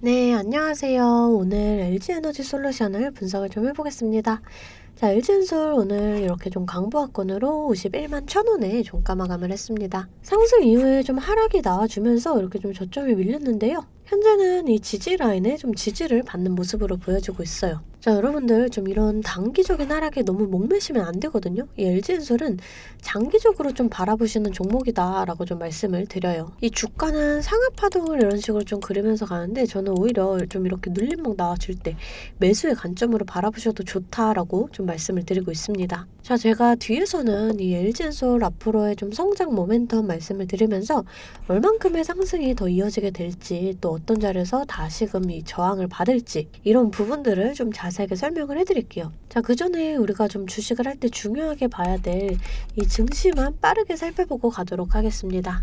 네, 안녕하세요. 오늘 LG에너지 솔루션을 분석을 좀 해보겠습니다. 자, LG엔솔 오늘 이렇게 좀 강보합권으로 51만 1,000원에 종가 마감을 했습니다. 상승 이후에 좀 하락이 나와주면서 이렇게 좀 저점이 밀렸는데요. 현재는 이 지지 라인에 좀 지지를 받는 모습으로 보여주고 있어요. 자, 여러분들 좀 이런 단기적인 하락에 너무 목매시면 안 되거든요. 이 LG엔솔은 장기적으로 좀 바라보시는 종목이다라고 좀 말씀을 드려요. 이 주가는 상하 파동을 이런 식으로 좀 그리면서 가는데 저는 오히려 좀 이렇게 눌림목 나와줄 때 매수의 관점으로 바라보셔도 좋다라고 좀 말씀을 드리고 있습니다. 자, 제가 뒤에서는 이 LG엔솔 앞으로의 좀 성장 모멘텀 말씀을 드리면서 얼만큼의 상승이 더 이어지게 될지 또 어떤 자리에서 다시금 이 저항을 받을지 이런 부분들을 좀 자세하게 설명을 해드릴게요. 자, 그 전에 우리가 좀 주식을 할 때 중요하게 봐야 될 이 증시만 빠르게 살펴보고 가도록 하겠습니다.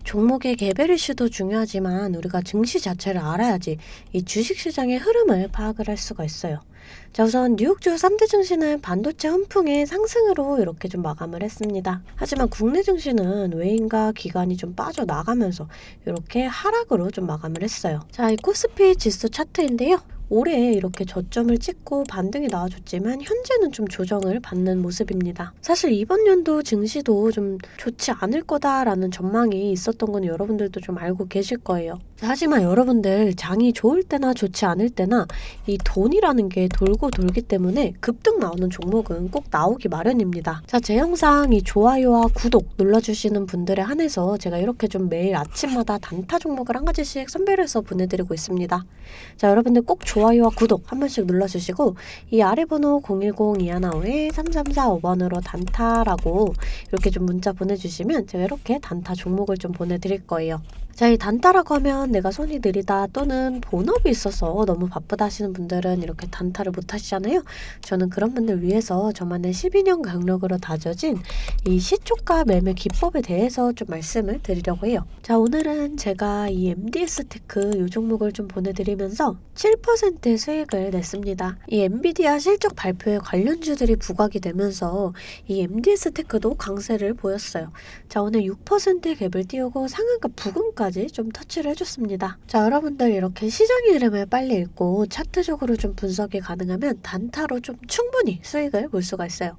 종목의 개별 이슈도 중요하지만 우리가 증시 자체를 알아야지 이 주식시장의 흐름을 파악을 할 수가 있어요. 자, 우선 뉴욕 주요 3대 증시는 반도체 훈풍의 상승으로 이렇게 좀 마감을 했습니다. 하지만 국내 증시는 외인과 기관이 좀 빠져나가면서 이렇게 하락으로 좀 마감을 했어요. 자, 이 코스피 지수 차트인데요. 올해 이렇게 저점을 찍고 반등이 나와줬지만 현재는 좀 조정을 받는 모습입니다. 사실 이번 연도 증시도 좀 좋지 않을 거다라는 전망이 있었던 건 여러분들도 좀 알고 계실 거예요. 하지만 여러분들 장이 좋을 때나 좋지 않을 때나 이 돈이라는 게 돌고 돌기 때문에 급등 나오는 종목은 꼭 나오기 마련입니다. 자, 제 영상 이 좋아요와 구독 눌러주시는 분들에 한해서 제가 이렇게 좀 매일 아침마다 단타 종목을 한 가지씩 선별해서 보내드리고 있습니다. 자, 여러분들 꼭 좋아요와 구독 한 번씩 눌러주시고 이 아래 번호 010-215-3345번으로 단타라고 이렇게 좀 문자 보내주시면 제가 이렇게 단타 종목을 좀 보내드릴 거예요. 자, 이 단타라고 하면 내가 손이 느리다 또는 본업이 있어서 너무 바쁘다 하시는 분들은 이렇게 단타를 못 하시잖아요. 저는 그런 분들 위해서 저만의 12년 경력으로 다져진 이 시초가 매매 기법에 대해서 좀 말씀을 드리려고 해요. 자, 오늘은 제가 이 MDS 테크 이 종목을 좀 보내드리면서 7%의 수익을 냈습니다. 이 엔비디아 실적 발표에 관련주들이 부각이 되면서 이 MDS 테크도 강세를 보였어요. 자, 오늘 6%의 갭을 띄우고 상한가 부근까지 좀 터치를 해줬습니다. 자, 여러분들 이렇게 시장의 흐름을 빨리 읽고 차트적으로 좀 분석이 가능하면 단타로 좀 충분히 수익을 볼 수가 있어요.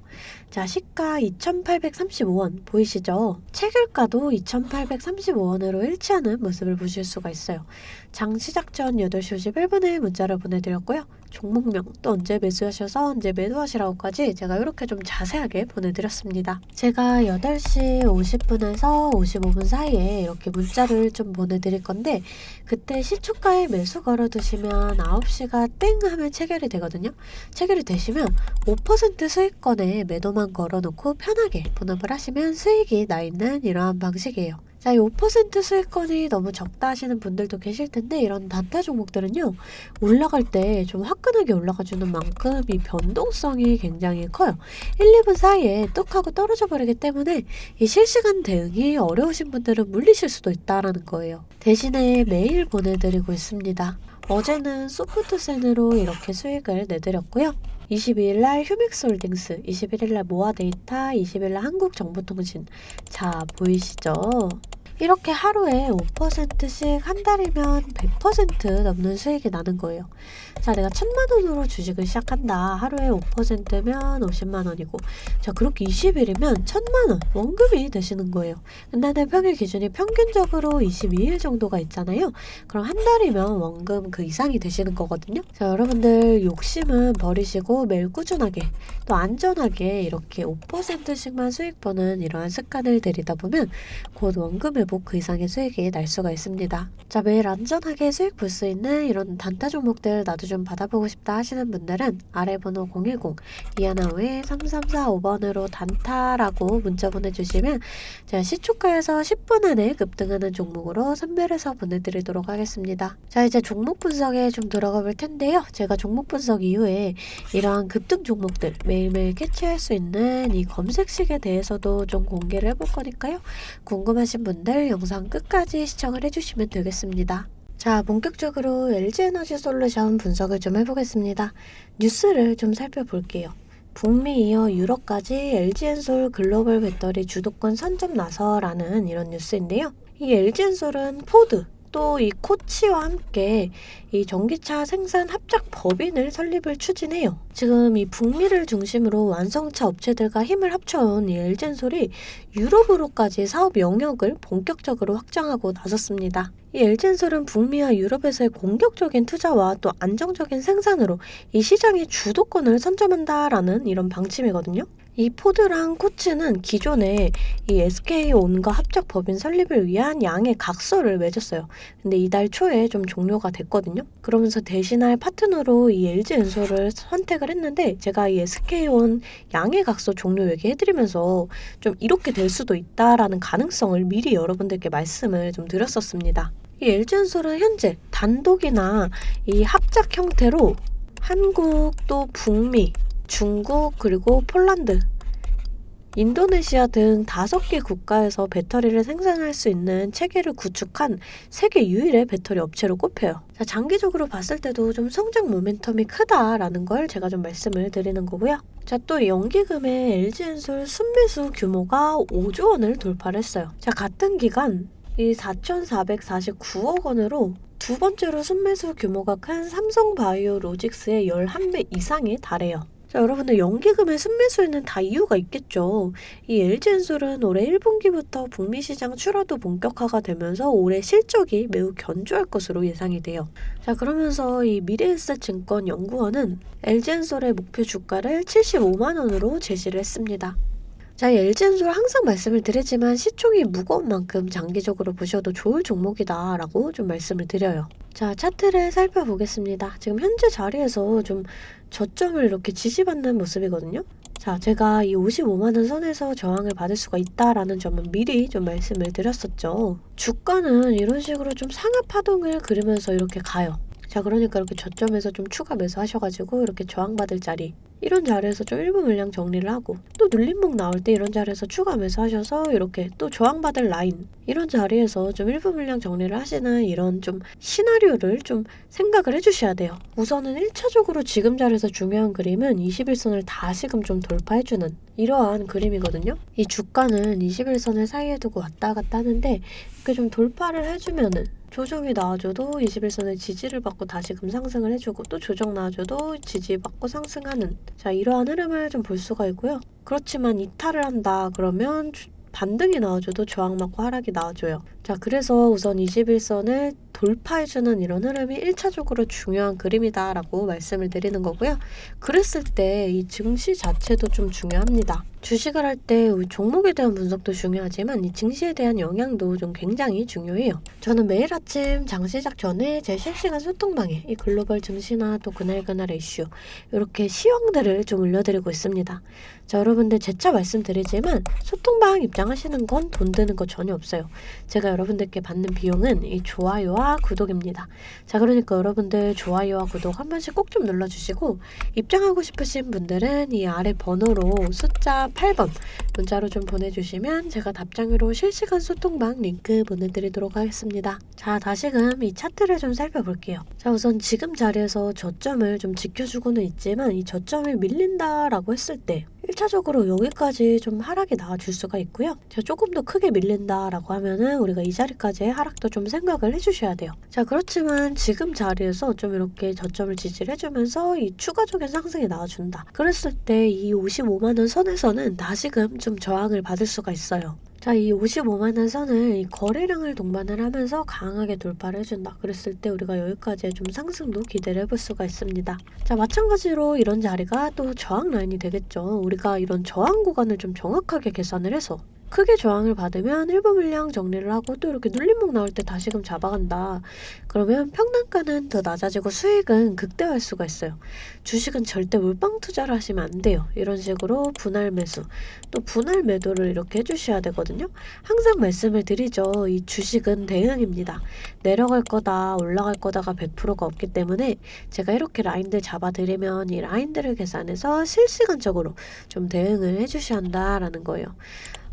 자, 시가 2,835원 보이시죠? 체결가도 2,835원으로 일치하는 모습을 보실 수가 있어요. 장 시작 전 8시 51분에 문자를 보내드렸고요. 종목명 또 언제 매수하셔서 언제 매도하시라고까지 제가 이렇게 좀 자세하게 보내드렸습니다. 제가 8시 50분에서 55분 사이에 이렇게 문자를 좀 보내드릴 건데 그때 시초가에 매수 걸어두시면 9시가 땡 하면 체결이 되거든요. 체결이 되시면 5% 수익권에 매도만 걸어놓고 편하게 본업을 하시면 수익이 나 있는 이러한 방식이에요. 자, 이 5% 수익권이 너무 적다 하시는 분들도 계실 텐데 이런 단타 종목들은요. 올라갈 때 좀 화끈하게 올라가주는 만큼 이 변동성이 굉장히 커요. 1, 2분 사이에 뚝 하고 떨어져 버리기 때문에 이 실시간 대응이 어려우신 분들은 물리실 수도 있다라는 거예요. 대신에 매일 보내드리고 있습니다. 어제는 소프트센으로 이렇게 수익을 내드렸고요. 22일날 휴맥스홀딩스, 21일날 모아데이터, 20일날 한국정보통신. 자, 보이시죠? 이렇게 하루에 5%씩 한 달이면 100% 넘는 수익이 나는 거예요. 자, 내가 1,000만 원으로 주식을 시작한다. 하루에 5%면 50만 원이고, 자, 그렇게 20일이면 1,000만 원 원금이 되시는 거예요. 근데 평일 기준이 평균적으로 22일 정도가 있잖아요. 그럼 한 달이면 원금 그 이상이 되시는 거거든요. 자, 여러분들 욕심은 버리시고 매일 꾸준하게 또 안전하게 이렇게 5%씩만 수익 버는 이러한 습관을 들이다 보면 곧 원금 회복 그 이상의 수익이 날 수가 있습니다. 자, 매일 안전하게 수익 볼 수 있는 이런 단타 종목들 나도 좀 받아보고 싶다 하시는 분들은 아래 번호 010-215-3345번으로 단타라고 문자 보내주시면 제가 시초가에서 10분 안에 급등하는 종목으로 선별해서 보내드리도록 하겠습니다. 자, 이제 종목 분석에 좀 들어가 볼 텐데요. 제가 종목 분석 이후에 이러한 급등 종목들 매일매일 캐치할 수 있는 이 검색식에 대해서도 좀 공개를 해볼 거니까요. 궁금하신 분들 영상 끝까지 시청을 해주시면 되겠습니다. 자, 본격적으로 LG에너지 솔루션 분석을 좀 해보겠습니다. 뉴스를 좀 살펴볼게요. 북미 이어 유럽까지 LG엔솔 글로벌 배터리 주도권 선점 나서라는 이런 뉴스인데요. 이 LG엔솔은 포드 또 이 코치와 함께 이 전기차 생산 합작 법인을 설립을 추진해요. 지금 이 북미를 중심으로 완성차 업체들과 힘을 합쳐온 이 LG엔솔이 유럽으로까지 사업 영역을 본격적으로 확장하고 나섰습니다. 이 LG엔솔은 북미와 유럽에서의 공격적인 투자와 또 안정적인 생산으로 이 시장의 주도권을 선점한다라는 이런 방침이거든요. 이 포드랑 코치는 기존에 이 SK온과 합작 법인 설립을 위한 양해 각서를 맺었어요. 근데 이달 초에 좀 종료가 됐거든요. 그러면서 대신할 파트너로 이 LG엔솔을 선택을 했는데, 제가 이 SK온 양해 각서 종료 얘기해드리면서 좀 이렇게 될 수도 있다라는 가능성을 미리 여러분들께 말씀을 좀 드렸었습니다. 이 LG엔솔은 현재 단독이나 이 합작 형태로 한국, 또 북미, 중국, 그리고 폴란드, 인도네시아 등 5개 국가에서 배터리를 생산할 수 있는 체계를 구축한 세계 유일의 배터리 업체로 꼽혀요. 자, 장기적으로 봤을 때도 좀 성장 모멘텀이 크다라는 걸 제가 좀 말씀을 드리는 거고요. 자, 또 연기금의 LG엔솔 순매수 규모가 5조 원을 돌파를 했어요. 자, 같은 기간 이 4,449억 원으로 두 번째로 순매수 규모가 큰 삼성바이오로직스의 11배 이상에 달해요. 자, 여러분들 연기금의 순매수에는 다 이유가 있겠죠. 이 LG엔솔은 올해 1분기부터 북미 시장 출하도 본격화가 되면서 올해 실적이 매우 견조할 것으로 예상이 돼요. 자, 그러면서 이 미래에셋증권 연구원은 LG엔솔의 목표 주가를 75만 원으로 제시를 했습니다. 자, 이 LG엔솔 항상 말씀을 드리지만 시총이 무거운 만큼 장기적으로 보셔도 좋을 종목이다 라고 좀 말씀을 드려요. 자, 차트를 살펴보겠습니다. 지금 현재 자리에서 좀 저점을 이렇게 지지받는 모습이거든요. 자, 제가 이 55만원 선에서 저항을 받을 수가 있다라는 점은 미리 좀 말씀을 드렸었죠. 주가는 이런 식으로 좀 상하 파동을 그리면서 이렇게 가요. 자, 그러니까 이렇게 저점에서 좀 추가 매수하셔가지고 이렇게 저항받을 자리, 이런 자리에서 좀 일부 물량 정리를 하고, 또 눌림목 나올 때 이런 자리에서 추가 매수하셔서 이렇게 또 저항받을 라인, 이런 자리에서 좀 일부 물량 정리를 하시는 이런 좀 시나리오를 좀 생각을 해주셔야 돼요. 우선은 1차적으로 지금 자리에서 중요한 그림은 21선을 다시금 좀 돌파해주는 이러한 그림이거든요. 이 주가는 21선을 사이에 두고 왔다 갔다 하는데 이렇게 좀 돌파를 해주면은 조정이 나와줘도 21선의 지지를 받고 다시금 상승을 해주고, 또 조정 나와줘도 지지받고 상승하는, 자, 이러한 흐름을 좀 볼 수가 있고요. 그렇지만 이탈을 한다 그러면 반등이 나와줘도 저항 맞고 하락이 나와줘요. 자, 그래서 우선 21선을 돌파해주는 이런 흐름이 1차적으로 중요한 그림이다라고 말씀을 드리는 거고요. 그랬을 때 이 증시 자체도 좀 중요합니다. 주식을 할 때 종목에 대한 분석도 중요하지만 이 증시에 대한 영향도 좀 굉장히 중요해요. 저는 매일 아침 장 시작 전에 제 실시간 소통방에 이 글로벌 증시나 또 그날그날의 이슈, 이렇게 시황들을 좀 올려드리고 있습니다. 자, 여러분들 재차 말씀드리지만 소통방 입장하시는 건 돈 드는 거 전혀 없어요. 제가 여러분들께 받는 비용은 이 좋아요와 구독입니다. 자, 그러니까 여러분들 좋아요와 구독 한 번씩 꼭 좀 눌러주시고, 입장하고 싶으신 분들은 이 아래 번호로 숫자 8번 문자로 좀 보내주시면 제가 답장으로 실시간 소통방 링크 보내드리도록 하겠습니다. 자, 다시금 이 차트를 좀 살펴볼게요. 자, 우선 지금 자리에서 저점을 좀 지켜주고는 있지만 이 저점이 밀린다라고 했을 때 1차적으로 여기까지 좀 하락이 나와줄 수가 있고요. 자, 조금 더 크게 밀린다라고 하면은 우리가 이 자리까지의 하락도 좀 생각을 해주셔야 돼요. 자, 그렇지만 지금 자리에서 좀 이렇게 저점을 지지를 해주면서 이 추가적인 상승이 나와준다. 그랬을 때 이 55만원 선에서는 다시금 좀 저항을 받을 수가 있어요. 자, 이 55만원 선을 이 거래량을 동반을 하면서 강하게 돌파를 해준다. 그랬을 때 우리가 여기까지의 좀 상승도 기대를 해볼 수가 있습니다. 자, 마찬가지로 이런 자리가 또 저항 라인이 되겠죠. 우리가 이런 저항 구간을 좀 정확하게 계산을 해서 크게 저항을 받으면 일부 물량 정리를 하고, 또 이렇게 눌림목 나올 때 다시금 잡아간다. 그러면 평단가는 더 낮아지고 수익은 극대화할 수가 있어요. 주식은 절대 몰빵 투자를 하시면 안 돼요. 이런 식으로 분할 매수, 또 분할 매도를 이렇게 해주셔야 되거든요. 항상 말씀을 드리죠. 이 주식은 대응입니다. 내려갈 거다, 올라갈 거다가 100%가 없기 때문에 제가 이렇게 라인들 잡아드리면 이 라인들을 계산해서 실시간적으로 좀 대응을 해주셔야 한다라는 거예요.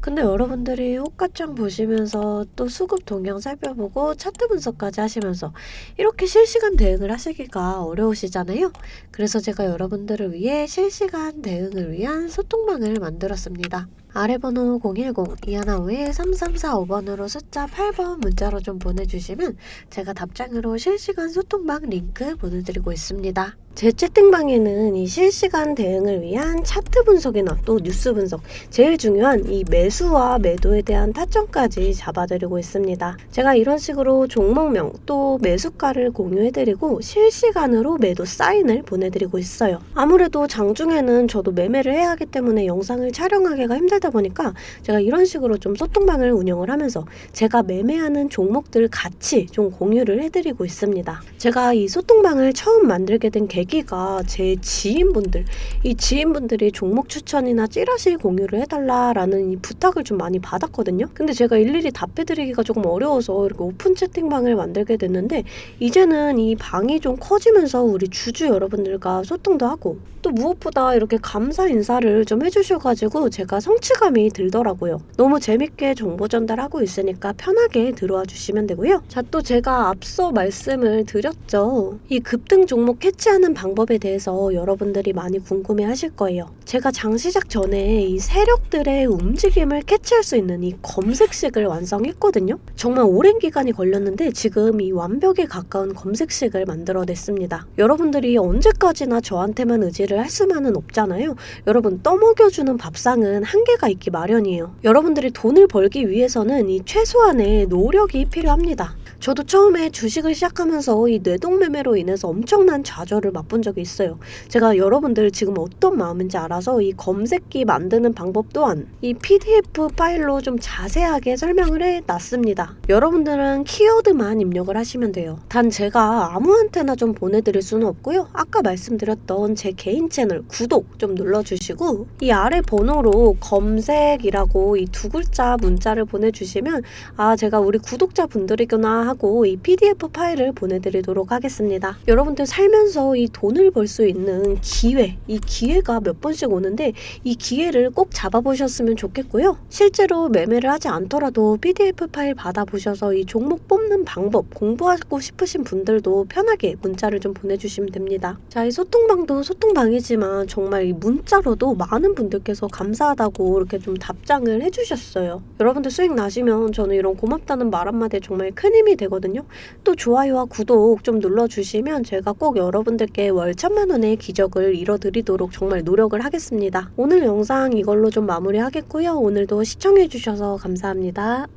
근데 여러분들이 호가창 보시면서 또 수급 동향 살펴보고 차트 분석까지 하시면서 이렇게 실시간 대응을 하시기가 어려우시잖아요. 그래서 제가 여러분들을 위해 실시간 대응을 위한 소통방을 만들었습니다. 아래 번호 010-215-3345번으로 숫자 8번 문자로 좀 보내주시면 제가 답장으로 실시간 소통방 링크 보내드리고 있습니다. 제 채팅방에는 이 실시간 대응을 위한 차트 분석이나 또 뉴스 분석, 제일 중요한 이 매수와 매도에 대한 타점까지 잡아드리고 있습니다. 제가 이런 식으로 종목명 또 매수가를 공유해드리고 실시간으로 매도 사인을 보내드리고 있어요. 아무래도 장중에는 저도 매매를 해야 하기 때문에 영상을 촬영하기가 힘들다 보니까 제가 이런 식으로 좀 소통방을 운영을 하면서 제가 매매하는 종목들 같이 좀 공유를 해드리고 있습니다. 제가 이 소통방을 처음 만들게 된 계기가 제 지인분들, 이 지인분들이 종목 추천이나 찌라시 공유를 해달라라는 이 부탁을 좀 많이 받았거든요. 근데 제가 일일이 답해드리기가 조금 어려워서 이렇게 오픈 채팅방을 만들게 됐는데 이제는 이 방이 좀 커지면서 우리 주주 여러분들과 소통도 하고 또 무엇보다 이렇게 감사 인사를 좀 해주셔가지고 제가 성취감이 들더라고요. 너무 재밌게 정보 전달하고 있으니까 편하게 들어와 주시면 되고요. 자, 또 제가 앞서 말씀을 드렸죠. 이 급등 종목 캐치하는 방법에 대해서 여러분들이 많이 궁금해 하실 거예요. 제가 장 시작 전에 이 세력들의 움직임을 캐치할 수 있는 이 검색식을 완성했거든요. 정말 오랜 기간이 걸렸는데 지금 이 완벽에 가까운 검색식을 만들어냈습니다. 여러분들이 언제까지나 저한테만 의지를 할 수만은 없잖아요. 여러분, 떠먹여주는 밥상은 한계가 있기 마련이에요. 여러분들이 돈을 벌기 위해서는 이 최소한의 노력이 필요합니다. 저도 처음에 주식을 시작하면서 이 뇌동매매로 인해서 엄청난 좌절을 맛본 적이 있어요. 제가 여러분들 지금 어떤 마음인지 알아서 이 검색기 만드는 방법 또한 이 PDF 파일로 좀 자세하게 설명을 해놨습니다. 여러분들은 키워드만 입력을 하시면 돼요. 단 제가 아무한테나 좀 보내드릴 수는 없고요. 아까 말씀드렸던 제 개인 채널 구독 좀 눌러주시고 이 아래 번호로 검색이라고 이 두 글자 문자를 보내주시면 아, 제가 우리 구독자분들이구나 하고 이 PDF 파일을 보내드리도록 하겠습니다. 여러분들 살면서 이 돈을 벌 수 있는 기회, 이 기회가 몇 번씩 오는데 이 기회를 꼭 잡아보셨으면 좋겠고요. 실제로 매매를 하지 않더라도 PDF 파일 받아보셔서 이 종목 뽑는 방법 공부하고 싶으신 분들도 편하게 문자를 좀 보내주시면 됩니다. 자, 이 소통방도 소통방이지만 정말 이 문자로도 많은 분들께서 감사하다고 이렇게 좀 답장을 해주셨어요. 여러분들 수익 나시면 저는 이런 고맙다는 말 한마디에 정말 큰 힘이 되거든요. 또 좋아요와 구독 좀 눌러주시면 제가 꼭 여러분들께 월 1,000만 원의 기적을 이뤄드리도록 정말 노력을 하겠습니다. 오늘 영상 이걸로 좀 마무리하겠고요. 오늘도 시청해주셔서 감사합니다.